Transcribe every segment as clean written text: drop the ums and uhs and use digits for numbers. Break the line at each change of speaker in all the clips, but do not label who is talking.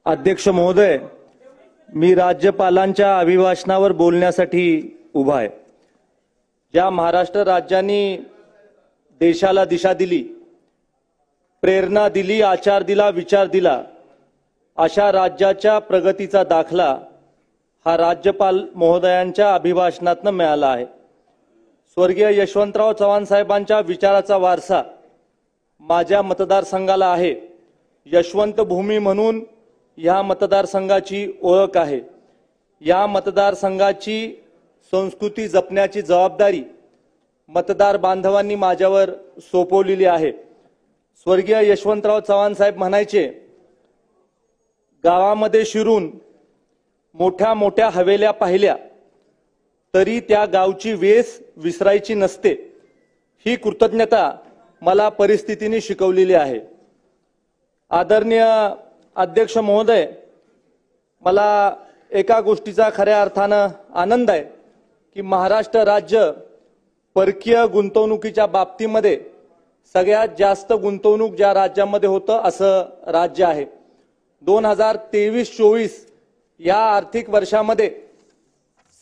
अध्यक्ष महोदय, मी राज्यपालांच्या अभिभाषणावर बोलण्यासाठी उभा आहे। ज्या महाराष्ट्र राज्याने देशाला दिशा दिली, प्रेरणा दिली, आचार दिला, विचार दिला, अशा राज्याच्या प्रगतीचा दाखला हा राज्यपाल महोदयांच्या अभिभाषणातून मिळाला आहे। स्वर्गीय यशवंतराव चव्हाण साहेबांच्या विचाराचा वारसा माझ्या मतदारसंघाला आहे। यशवंत भूमी म्हणून या मतदारसंघाची ओळख आहे। या मतदारसंघाची संस्कृती जपण्याची जबाबदारी मतदार बांधवांनी माझ्यावर सोपवलेली आहे। स्वर्गीय यशवंतराव चव्हाण साहेब म्हणायचे, गावामध्ये शिरून मोठ्या मोठ्या हवेल्या पाहिल्या तरी त्या गावची वेस विसरायची नसते। ही कृतज्ञता मला परिस्थितीने शिकवलेली आहे। आदरणीय अध्यक्ष महोदय, मला एका गोष्टीचा खऱ्या अर्थानं आनंद आहे की महाराष्ट्र राज्य परकीय गुंतवणुकीच्या बाबतीमध्ये सगळ्यात जास्त गुंतवणूक ज्या राज्यामध्ये होतं असं राज्य आहे। 2023-24 या आर्थिक वर्षामध्ये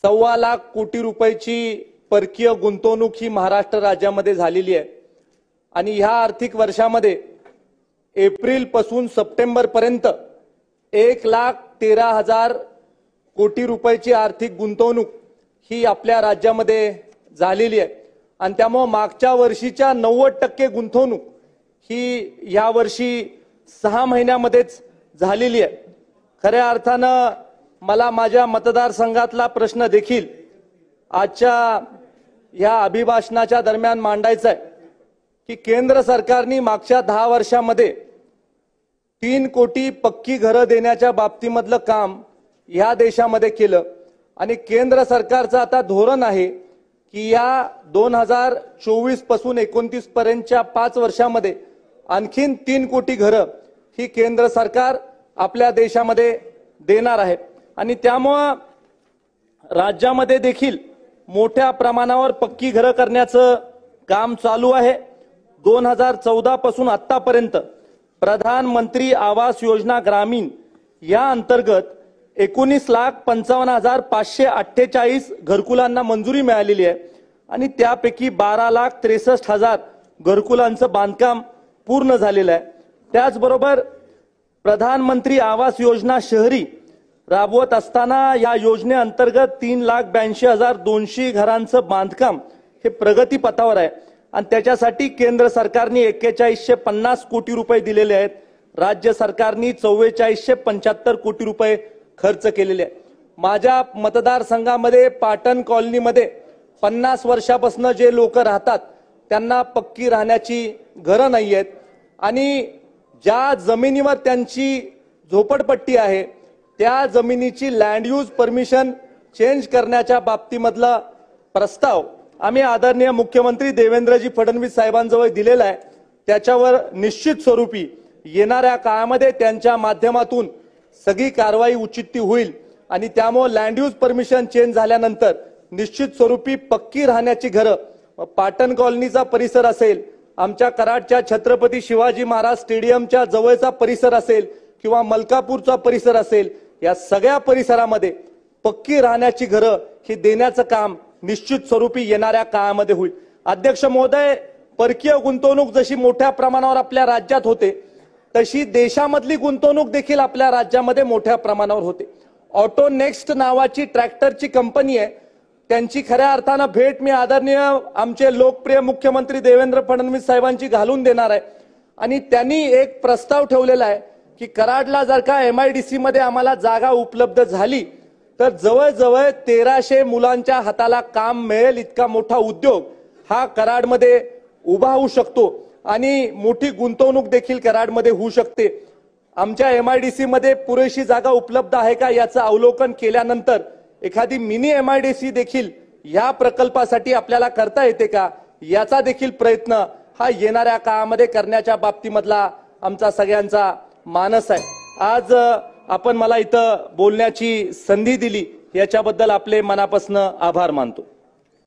1.25 लाख कोटी रुपयाची परकीय गुंतवणूक ही महाराष्ट्र राज्यामध्ये झालेली आहे। आणि ह्या आर्थिक वर्षामध्ये एप्रिल पासून सप्टेंबर पर्यंत 1,13,000 कोटी रुपयाची आर्थिक गुंतवणूक ही आपल्या राज्यामध्ये झालेली आहे। आणि त्यामुळे मागच्या वर्षीच्या 90% गुंतवणूक ही या वर्षी 6 महिन्यामध्येच झालेली आहे। खऱ्या अर्थानं मला माझ्या मतदारसंघातला प्रश्न देखील आजच्या या अभिभाषणाच्या दरम्यान मांडायचा आहे की केंद्र सरकारने मागच्या 10 वर्षामध्ये 3 कोटी पक्की घरं देण्याच्या बाबतीमधलं काम या देशामध्ये केलं। आणि केंद्र सरकारचं आता धोरण आहे की या 2024 पासून 29 पर्यंतच्या 5 वर्षामध्ये आणखीन 3 कोटी घरं ही केंद्र सरकार आपल्या देशामध्ये देणार आहे। आणि त्यामुळे राज्यामध्ये देखील मोठ्या प्रमाणावर पक्की घरं करण्याचं काम चालू आहे। 2014 पासून आतापर्यंत प्रधानमंत्री आवास योजना ग्रामीण या अंतर्गत 19,55,548 घरकुलांना मंजुरी मिळालेली आहे। आणि त्यापैकी 12,63,000 घरकुलांचं बांधकाम पूर्ण झालेलं आहे। त्याचबरोबर प्रधानमंत्री आवास योजना शहरी राबवत असताना या योजनेअंतर्गत 3,82,200 घरांचं बांधकाम हे प्रगतीपथावर आहे। आणि त्याच्यासाठी केंद्र सरकारने 4150 कोटी रुपये दिलेले आहेत। राज्य सरकारने 4475 कोटी रुपये खर्च केलेले आहे। माझ्या मतदारसंघामध्ये पाटण कॉलनीमध्ये 50 वर्षापासून जे लोक राहतात त्यांना पक्की राहण्याची घरं नाही आहेत। आणि ज्या जमिनीवर त्यांची झोपडपट्टी आहे त्या जमिनीची लँड यूज परमिशन चेंज करण्याच्या बाबतीमधला प्रस्ताव आम्ही आदरणीय मुख्यमंत्री देवेंद्रजी फडणवीस साहेबांजवळ दिलेला आहे। त्याच्यावर निश्चित स्वरूपी येणाऱ्या काळामध्ये त्यांच्या माध्यमातून सगळी कारवाई उचित होईल। आणि त्यामुळे लँड यूज परमिशन चेंज झाल्यानंतर निश्चित स्वरूपी पक्की राहण्याची घरं पाटण कॉलनीचा परिसर असेल, आमच्या कराडच्या छत्रपती शिवाजी महाराज स्टेडियमच्या जवळचा परिसर असेल किंवा मलकापूरचा परिसर असेल, या सगळ्या परिसरामध्ये पक्की राहण्याची घरं ही देण्याचं काम निश्चित स्वरूपी येणाऱ्या काळामध्ये होईल। अध्यक्ष महोदय, परकीय गुंतवणूक जशी मोठ्या प्रमाणावर आपल्या राज्यात होते तशी देशामधली गुंतवणूक देखील आपल्या राज्यामध्ये मोठ्या प्रमाणावर होते। ऑटो नेक्स्ट नावाची ट्रॅक्टरची कंपनी आहे, त्यांची खऱ्या अर्थानं भेट मी आदरणीय आमचे लोकप्रिय मुख्यमंत्री देवेंद्र फडणवीस साहेबांची घालून देणार आहे। आणि त्यांनी एक प्रस्ताव ठेवलेला आहे की कराडला जर का MIDC मध्ये आम्हाला जागा उपलब्ध झाली तर जवळजवळ 1300 मुलांच्या हाताला काम मिळेल इतका मोठा उद्योग हा कराडमध्ये उभा होऊ शकतो। आणि मोठी गुंतवणूक देखील कराडमध्ये होऊ शकते। आमच्या MIDC मध्ये पुरेशी जागा उपलब्ध आहे का याचं अवलोकन केल्यानंतर एखादी मिनी MIDC देखील या प्रकल्पासाठी आपल्याला करता येते का याचा देखील प्रयत्न हा येणाऱ्या काळामध्ये करण्याच्या बाबतीमधला आमचा सगळ्यांचा मानस आहे। आज आपण मला इथं बोलण्याची संधी दिली याच्याबद्दल आपले मनापासून आभार मानतो।